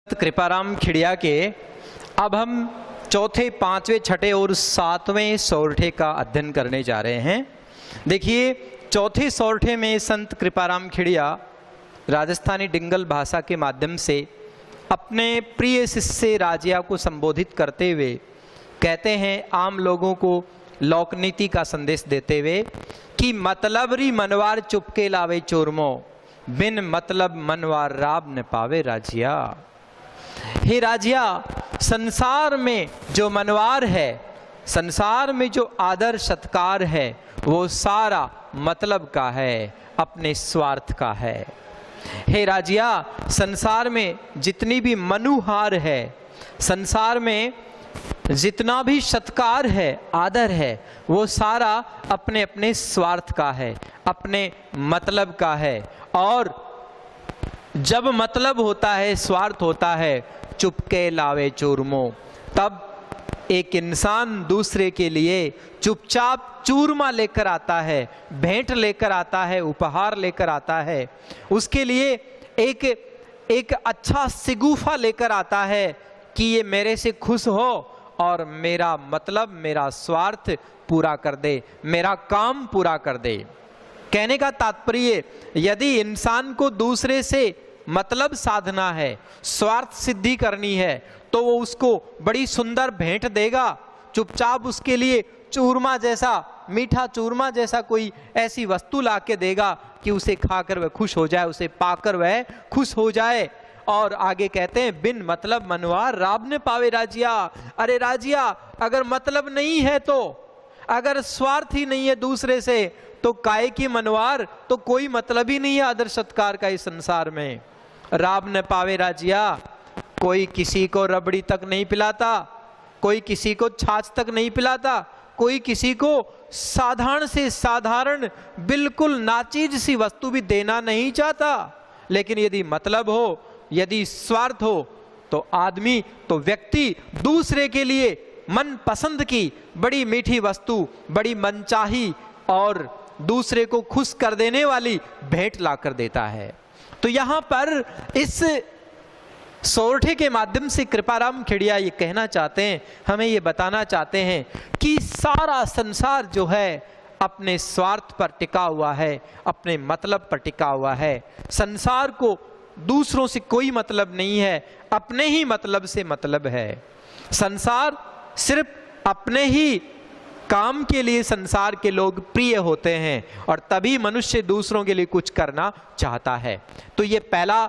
कृपाराम खिड़िया के अब हम चौथे, पांचवें, छठे और सातवें सोरठे का अध्ययन करने जा रहे हैं। देखिए, चौथे सोरठे में संत कृपाराम खिड़िया राजस्थानी डिंगल भाषा के माध्यम से अपने प्रिय शिष्य राजिया को संबोधित करते हुए कहते हैं, आम लोगों को लोक नीति का संदेश देते हुए कि मतलब री मनवार चुपके लावे चोरमो, बिन मतलब मनवार राब न पावे राजिया। हे राजिया, संसार में जो मनवार है, संसार में जो आदर सत्कार है, वो सारा मतलब का है, अपने स्वार्थ का है। हे राजिया, संसार में जितनी भी मनुहार है, संसार में जितना भी सत्कार है, आदर है, वो सारा अपने अपने स्वार्थ का है, अपने मतलब का है। और जब मतलब होता है, स्वार्थ होता है, चुपके लावे चूरमो, तब एक इंसान दूसरे के लिए चुपचाप चूरमा लेकर आता है, भेंट लेकर आता है, उपहार लेकर आता है, उसके लिए एक अच्छा सिगुफा लेकर आता है कि ये मेरे से खुश हो और मेरा मतलब, मेरा स्वार्थ पूरा कर दे, मेरा काम पूरा कर दे। कहने का तात्पर्य, यदि इंसान को दूसरे से मतलब साधना है, स्वार्थ सिद्धि करनी है, तो वो उसको बड़ी सुंदर भेंट देगा, चुपचाप उसके लिए चूरमा जैसा, मीठा चूरमा जैसा कोई ऐसी वस्तु ला के देगा कि उसे खाकर वह खुश हो जाए, उसे पाकर वह खुश हो जाए। और आगे कहते हैं, बिन मतलब मनवार राब ने पावे राजिया। अरे राजिया, अगर मतलब नहीं है तो, अगर स्वार्थ ही नहीं है दूसरे से, तो काय की मनवार, तो कोई मतलब ही नहीं है आदर सत्कार का इस संसार में। राब न पावे राजिया, कोई किसी को रबड़ी तक नहीं पिलाता, कोई किसी को छाछ तक नहीं पिलाता, कोई किसी को साधारण से साधारण बिल्कुल नाचीज सी वस्तु भी देना नहीं चाहता। लेकिन यदि मतलब हो, यदि स्वार्थ हो, तो आदमी, तो व्यक्ति दूसरे के लिए मन पसंद की बड़ी मीठी वस्तु, बड़ी मनचाही और दूसरे को खुश कर देने वाली भेंट ला कर देता है। तो यहां पर इस सोरठे के माध्यम से कृपाराम खिड़िया ये कहना चाहते हैं, हमें ये बताना चाहते हैं कि सारा संसार जो है अपने स्वार्थ पर टिका हुआ है, अपने मतलब पर टिका हुआ है। संसार को दूसरों से कोई मतलब नहीं है, अपने ही मतलब से मतलब है। संसार सिर्फ अपने ही काम के लिए संसार के लोग प्रिय होते हैं, और तभी मनुष्य दूसरों के लिए कुछ करना चाहता है। तो ये पहला,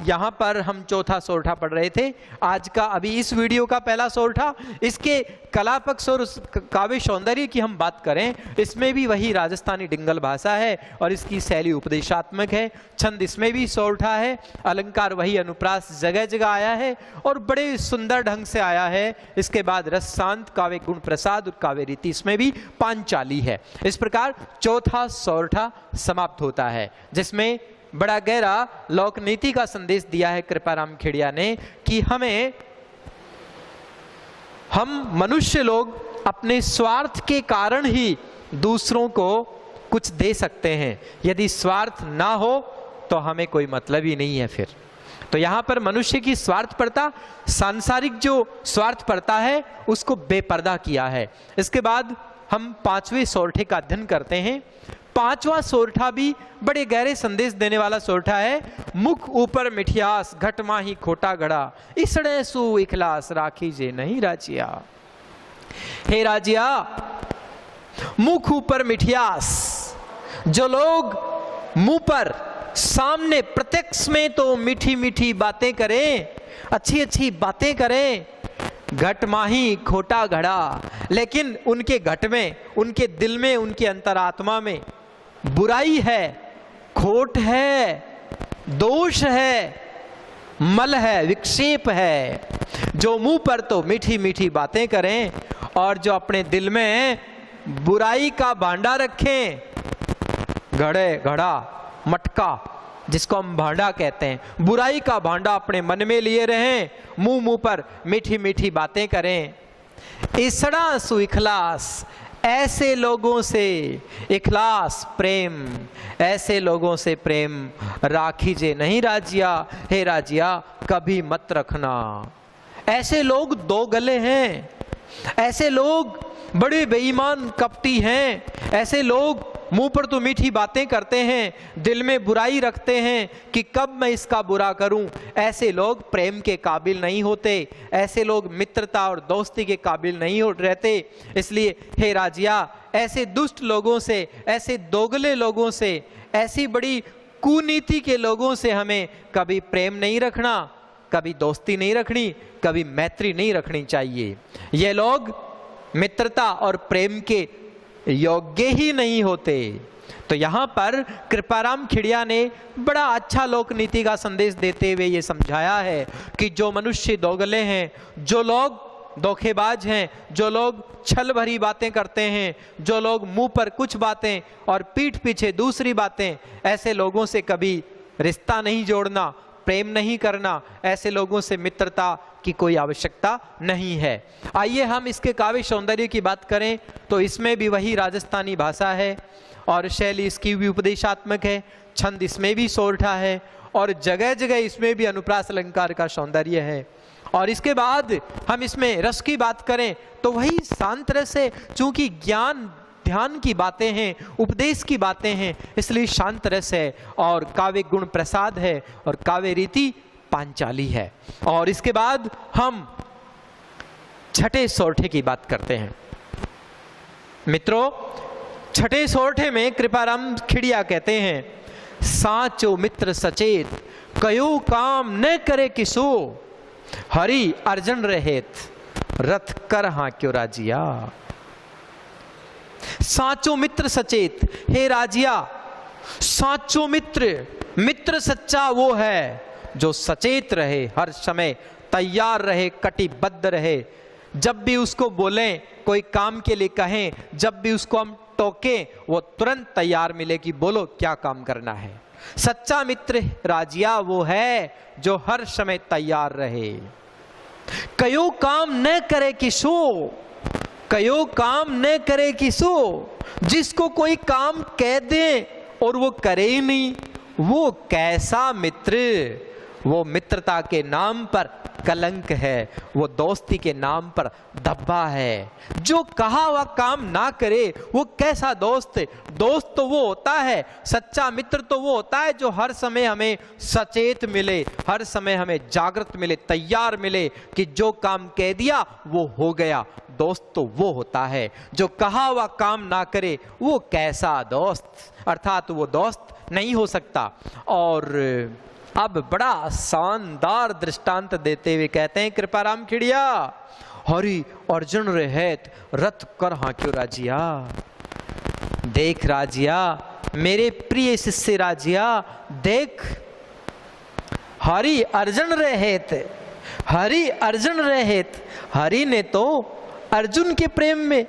यहाँ पर हम चौथा सोरठा पढ़ रहे थे। आज का, अभी इस वीडियो का पहला सोरठा, इसके कला पक्ष और काव्य सौंदर्य की हम बात करें, इसमें भी वही राजस्थानी डिंगल भाषा है और इसकी शैली उपदेशात्मक है। छंद इसमें भी सोरठा है, अलंकार वही, अनुप्रास जगह जगह आया है और बड़े सुंदर ढंग से आया है। इसके बाद रस शांत, काव्य गुण प्रसाद और काव्य रीति, इसमें भी पांचाली है। इस प्रकार चौथा सोरठा समाप्त होता है, जिसमें बड़ा गहरा लोक नीति का संदेश दिया है कृपाराम खिड़िया ने कि हम मनुष्य लोग अपने स्वार्थ के कारण ही दूसरों को कुछ दे सकते हैं। यदि स्वार्थ ना हो तो हमें कोई मतलब ही नहीं है फिर। तो यहां पर मनुष्य की स्वार्थपरता, सांसारिक जो स्वार्थपरता है, उसको बेपर्दा किया है। इसके बाद हम पांचवें सोरठे का अध्ययन करते हैं। पांचवा सोरठा भी बड़े गहरे संदेश देने वाला सोरठा है। मुख ऊपर मिठियास, घट माही खोटा घड़ा, इसड़े सु इखलास, राखी जे नहीं राजिया। हे राजिया, मुख ऊपर मिठियास, जो लोग मुंह पर सामने प्रत्यक्ष में तो मीठी मीठी बातें करें, अच्छी अच्छी बातें करें, घट माही खोटा घड़ा, लेकिन उनके घट में, उनके दिल में, उनके अंतरात्मा में बुराई है, खोट है, दोष है, मल है, विक्षेप है। जो मुंह पर तो मीठी मीठी बातें करें और जो अपने दिल में बुराई का भांडा रखें, घड़ा, मटका, जिसको हम भांडा कहते हैं, बुराई का भांडा अपने मन में लिए रहें, मुंह पर मीठी मीठी बातें करें। इसड़ा सुइखलास, ऐसे लोगों से इखलास प्रेम, ऐसे लोगों से प्रेम राखीजे नहीं राजिया, हे राजिया कभी मत रखना। ऐसे लोग दो गले हैं, ऐसे लोग बड़े बेईमान कपटी हैं, ऐसे लोग मुंह पर तो मीठी बातें करते हैं, दिल में बुराई रखते हैं कि कब मैं इसका बुरा करूं। ऐसे लोग प्रेम के काबिल नहीं होते, ऐसे लोग मित्रता और दोस्ती के काबिल नहीं रहते। इसलिए हे राजिया, ऐसे दुष्ट लोगों से, ऐसे दोगले लोगों से, ऐसी बड़ी कुनीति के लोगों से हमें कभी प्रेम नहीं रखना, कभी दोस्ती नहीं रखनी, कभी मैत्री नहीं रखनी चाहिए। ये लोग मित्रता और प्रेम के योग्य ही नहीं होते। तो यहाँ पर कृपाराम खिड़िया ने बड़ा अच्छा लोक नीति का संदेश देते हुए ये समझाया है कि जो मनुष्य दोगले हैं, जो लोग धोखेबाज हैं, जो लोग छल भरी बातें करते हैं, जो लोग मुंह पर कुछ बातें और पीठ पीछे दूसरी बातें, ऐसे लोगों से कभी रिश्ता नहीं जोड़ना, प्रेम नहीं करना, ऐसे लोगों से मित्रता की कोई आवश्यकता नहीं है। आइए हम इसके काव्य सौंदर्य की बात करें तो इसमें भी वही राजस्थानी भाषा है और शैली इसकी भी उपदेशात्मक है, छंद इसमें भी सोरठा है और जगह जगह इसमें भी अनुप्रास अलंकार का सौंदर्य है। और इसके बाद हम इसमें रस की बात करें तो वही शांत रस है, चूंकि ज्ञान ध्यान की बातें हैं, उपदेश की बातें हैं, इसलिए शांत रस है और काव्य गुण प्रसाद है और काव्य रीति पांचाली है। और इसके बाद हम छठे सोरठे की बात करते हैं। मित्रों, छठे सोरठे में कृपाराम खिड़िया कहते हैं, साचो मित्र सचेत कयो काम न करे किसो, हरि अर्जन रहेत रथ कर हाँ क्यों राजिया। साचो मित्र सचेत, हे राजिया साचो मित्र, मित्र सच्चा वो है जो सचेत रहे, हर समय तैयार रहे, कटिबद्ध रहे। जब भी उसको बोलें, कोई काम के लिए कहें, जब भी उसको हम टोकें, वो तुरंत तैयार मिले कि बोलो क्या काम करना है। सच्चा मित्र राजिया वो है जो हर समय तैयार रहे। कयो काम न करे किसो, कयो काम न करे किसो, जिसको कोई काम कह दे और वो करे ही नहीं, वो कैसा मित्र। वो मित्रता के नाम पर कलंक है, वो दोस्ती के नाम पर धब्बा है। जो कहा वह काम ना करे वो कैसा दोस्त। दोस्त तो वो होता है, सच्चा मित्र तो वो होता है जो हर समय हमें सचेत मिले, हर समय हमें जागृत मिले, तैयार मिले कि जो काम कह दिया वो हो गया। दोस्त तो वो होता है जो कहा वह काम ना करे, वो कैसा दोस्त, अर्थात वो दोस्त नहीं हो सकता। और अब बड़ा शानदार दृष्टांत देते हुए कहते हैं कृपाराम खिड़िया, हरि अर्जुन रहेत रथ कर हाँ क्यों राजिया। देख राजिया, मेरे प्रिय शिष्य राजिया, देख हरि अर्जुन रहेत, हरि अर्जुन रहेत। हरि ने तो अर्जुन के प्रेम में,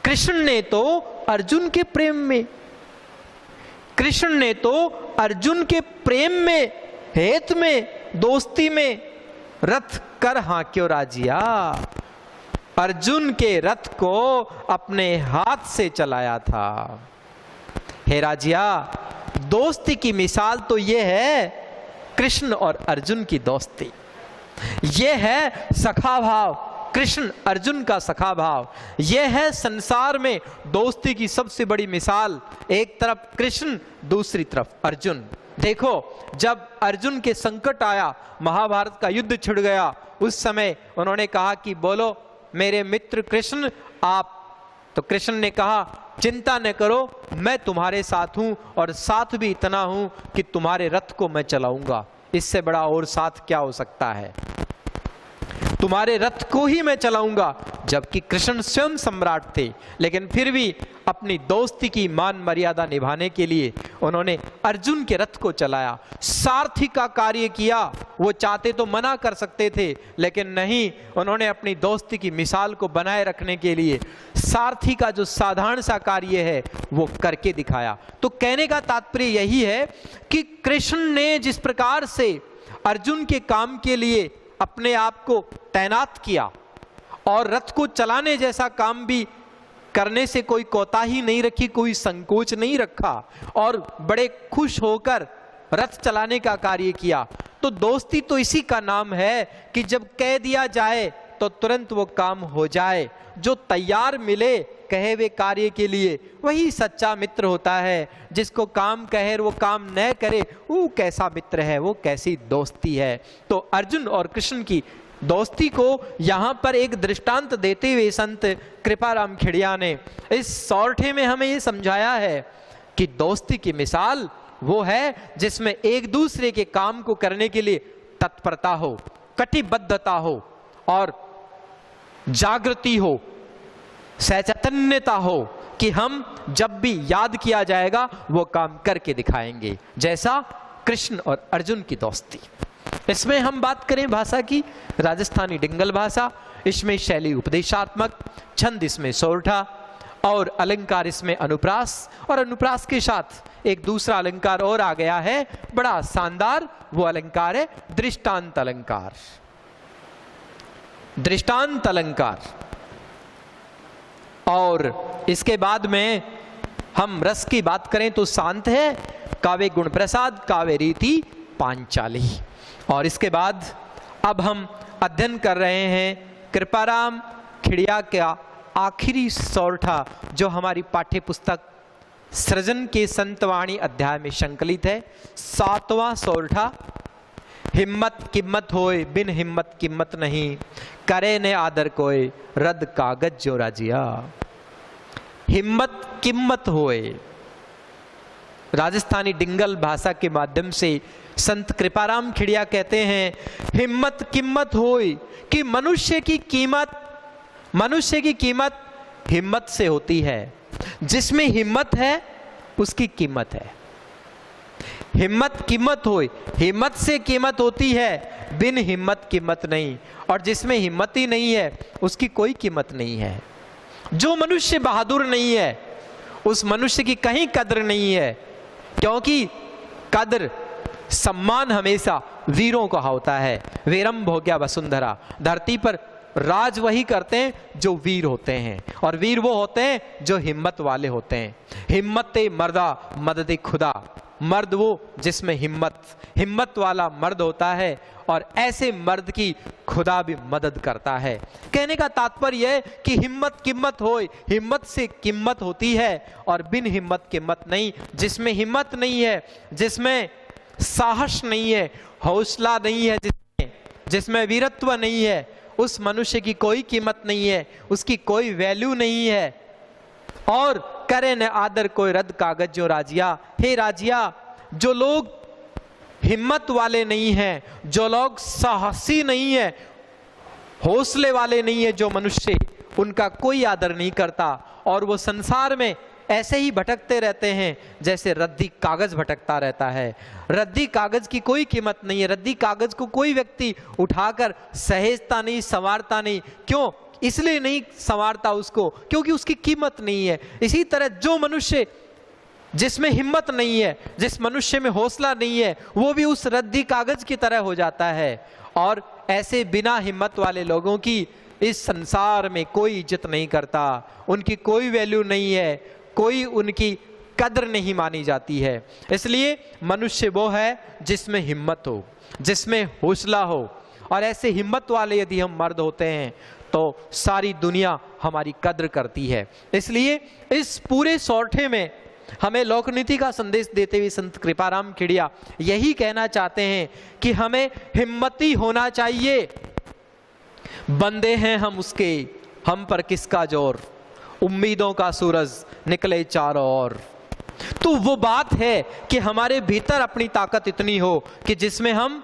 कृष्ण ने तो अर्जुन के प्रेम में, कृष्ण ने तो अर्जुन के प्रेम में, हेत में, दोस्ती में रथ कर हाँ क्यों राजिया। अर्जुन के रथ को अपने हाथ से चलाया था। हे राजिया, दोस्ती की मिसाल तो ये है कृष्ण और अर्जुन की दोस्ती, ये है सखा भाव, कृष्ण अर्जुन का सखा भाव। यह है संसार में दोस्ती की सबसे बड़ी मिसाल। एक तरफ कृष्ण, दूसरी तरफ अर्जुन। देखो, जब अर्जुन के संकट आया, महाभारत का युद्ध छिड़ गया, उस समय उन्होंने कहा कि बोलो मेरे मित्र कृष्ण आप। तो कृष्ण ने कहा चिंता न करो, मैं तुम्हारे साथ हूं और साथ भी इतना हूं कि तुम्हारे रथ को मैं चलाऊंगा। इससे बड़ा और साथ क्या हो सकता है, तुम्हारे रथ को ही मैं चलाऊंगा। जबकि कृष्ण स्वयं सम्राट थे, लेकिन फिर भी अपनी दोस्ती की मान मर्यादा निभाने के लिए उन्होंने अर्जुन के रथ को चलाया, सारथी का कार्य किया। वो चाहते तो मना कर सकते थे, लेकिन नहीं, उन्होंने अपनी दोस्ती की मिसाल को बनाए रखने के लिए सारथी का जो साधारण सा कार्य है वो करके दिखाया। तो कहने का तात्पर्य यही है कि कृष्ण ने जिस प्रकार से अर्जुन के काम के लिए अपने आप को तैनात किया और रथ को चलाने जैसा काम भी करने से कोई कोताही नहीं रखी, कोई संकोच नहीं रखा और बड़े खुश होकर रथ चलाने का कार्य किया। तो दोस्ती तो इसी का नाम है कि जब कह दिया जाए तो तुरंत वो काम हो जाए। जो तैयार मिले कहे वे कार्य के लिए, वही सच्चा मित्र होता है। जिसको काम कहे वो काम न करे, वो कैसा मित्र है, वो कैसी दोस्ती है। तो अर्जुन और कृष्ण की दोस्ती को यहाँ पर एक दृष्टांत देते हुए संत कृपाराम खेड़िया ने इस सौरठे में हमें ये समझाया है कि दोस्ती की मिसाल वो है जिसमें एक दूसरे के काम को करने के लिए तत्परता हो, कटिबद्धता हो और जागृति हो, सचैतन्यता हो कि हम जब भी याद किया जाएगा वो काम करके दिखाएंगे, जैसा कृष्ण और अर्जुन की दोस्ती। इसमें हम बात करें भाषा की, राजस्थानी डिंगल भाषा, इसमें शैली उपदेशात्मक, छंद इसमें सोरठा और अलंकार इसमें अनुप्रास, और अनुप्रास के साथ एक दूसरा अलंकार और आ गया है बड़ा शानदार, वो अलंकार है दृष्टांत अलंकार। दृष्टांत अलंकार। और इसके बाद में हम रस की बात करें तो शांत है, काव्य गुण प्रसाद, काव्य रीति पांचाली। और इसके बाद अब हम अध्ययन कर रहे हैं कृपाराम खेड़िया का आखिरी सौरठा, जो हमारी पाठ्य पुस्तक सृजन के संतवाणी अध्याय में संकलित है। 7वां सौरठा, हिम्मत किम्मत होए बिन हिम्मत किम्मत नहीं, करे ने आदर कोय रद कागज जो राजिया। हिम्मत किम्मत होए, राजस्थानी डिंगल भाषा के माध्यम से संत कृपाराम खेड़िया कहते हैं हिम्मत किम्मत होए कि मनुष्य की कीमत हिम्मत से होती है। जिसमें हिम्मत है उसकी कीमत है। हिम्मत कीमत होए, हिम्मत से कीमत होती है, बिन हिम्मत कीमत नहीं। और जिसमें हिम्मत ही नहीं है उसकी कोई कीमत नहीं है। जो मनुष्य बहादुर नहीं है उस मनुष्य की कहीं कद्र नहीं है, क्योंकि कद्र सम्मान हमेशा वीरों का होता है। वीरम भोग्या वसुंधरा, धरती पर राज वही करते हैं जो वीर होते हैं, और वीर वो होते हैं जो हिम्मत वाले होते हैं। हिम्मते मर्दा मदद खुदा, मर्द वो जिसमें हिम्मत वाला मर्द होता है, और ऐसे मर्द की खुदा भी मदद करता है। कहने का तात्पर्य है कि हिम्मत किम्मत होए, हिम्मत से कीमत होती है और बिन हिम्मत कीमत नहीं। जिसमें हिम्मत नहीं है, जिसमें साहस नहीं है, हौसला नहीं है, जिसमें वीरत्व नहीं है, उस मनुष्य की कोई कीमत नहीं है, उसकी कोई वैल्यू नहीं है। और करे न आदर कोई रद्द कागज जो राजिया। हे राजिया, जो लोग हिम्मत वाले नहीं हैं, जो लोग साहसी नहीं है, हौसले वाले नहीं है, जो मनुष्य, उनका कोई आदर नहीं करता और वो संसार में ऐसे ही भटकते रहते हैं जैसे रद्दी कागज भटकता रहता है। रद्दी कागज की कोई कीमत नहीं है। रद्दी कागज को कोई व्यक्ति उठाकर सहेजता नहीं, संवारता नहीं। क्यों? इसलिए नहीं संवारता उसको क्योंकि उसकी कीमत नहीं है। इसी तरह जो मनुष्य जिसमें हिम्मत नहीं है, जिस मनुष्य में हौसला नहीं है, वो भी उस रद्दी कागज की तरह हो जाता है। और ऐसे बिना हिम्मत वाले लोगों की इस संसार में कोई इज्जत नहीं करता, उनकी कोई वैल्यू नहीं है, कोई उनकी कद्र नहीं मानी जाती है। इसलिए मनुष्य वो है जिसमें हिम्मत हो, जिसमें हौसला हो। और ऐसे हिम्मत वाले यदि हम मर्द होते हैं तो सारी दुनिया हमारी कद्र करती है। इसलिए इस पूरे सौरठे में हमें लोकनीति का संदेश देते हुए संत कृपाराम खेड़िया यही कहना चाहते हैं कि हमें हिम्मती होना चाहिए। बंदे हैं हम उसके, हम पर किसका जोर, उम्मीदों का सूरज निकले चारों ओर। तो वो बात है कि हमारे भीतर अपनी ताकत इतनी हो कि जिसमें हम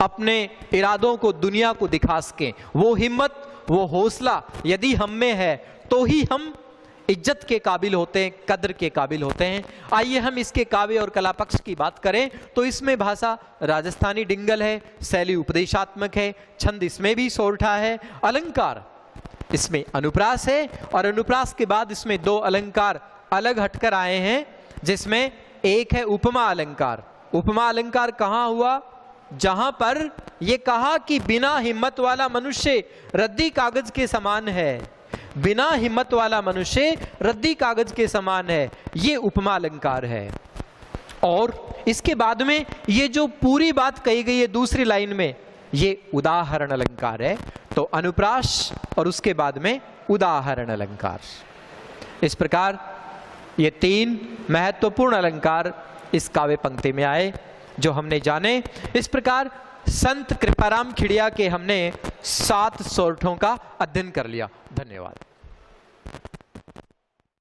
अपने इरादों को दुनिया को दिखा सकें। वो हिम्मत, वो हौसला यदि हम में है तो ही हम इज्जत के काबिल होते हैं, कद्र के काबिल होते हैं। आइए हम इसके काव्य और कला पक्ष की बात करें तो इसमें भाषा राजस्थानी डिंगल है, शैली उपदेशात्मक है, छंद इसमें भी सोरठा है, अलंकार इसमें अनुप्रास है। और अनुप्रास के बाद इसमें दो अलंकार अलग हटकर आए हैं, जिसमें एक है उपमा अलंकार। उपमा अलंकार कहाँ हुआ? जहां पर यह कहा कि बिना हिम्मत वाला मनुष्य रद्दी कागज के समान है, बिना हिम्मत वाला मनुष्य रद्दी कागज के समान है, ये उपमा अलंकार है। और इसके बाद में ये जो पूरी बात कही गई है दूसरी लाइन में, ये उदाहरण अलंकार है। तो अनुप्रास और उसके बाद में उदाहरण अलंकार। इस प्रकार ये 3 महत्वपूर्ण अलंकार इस काव्य पंक्ति में आए जो हमने जाने। इस प्रकार संत कृपाराम खिड़िया के हमने 7 सोरठों का अध्ययन कर लिया। धन्यवाद।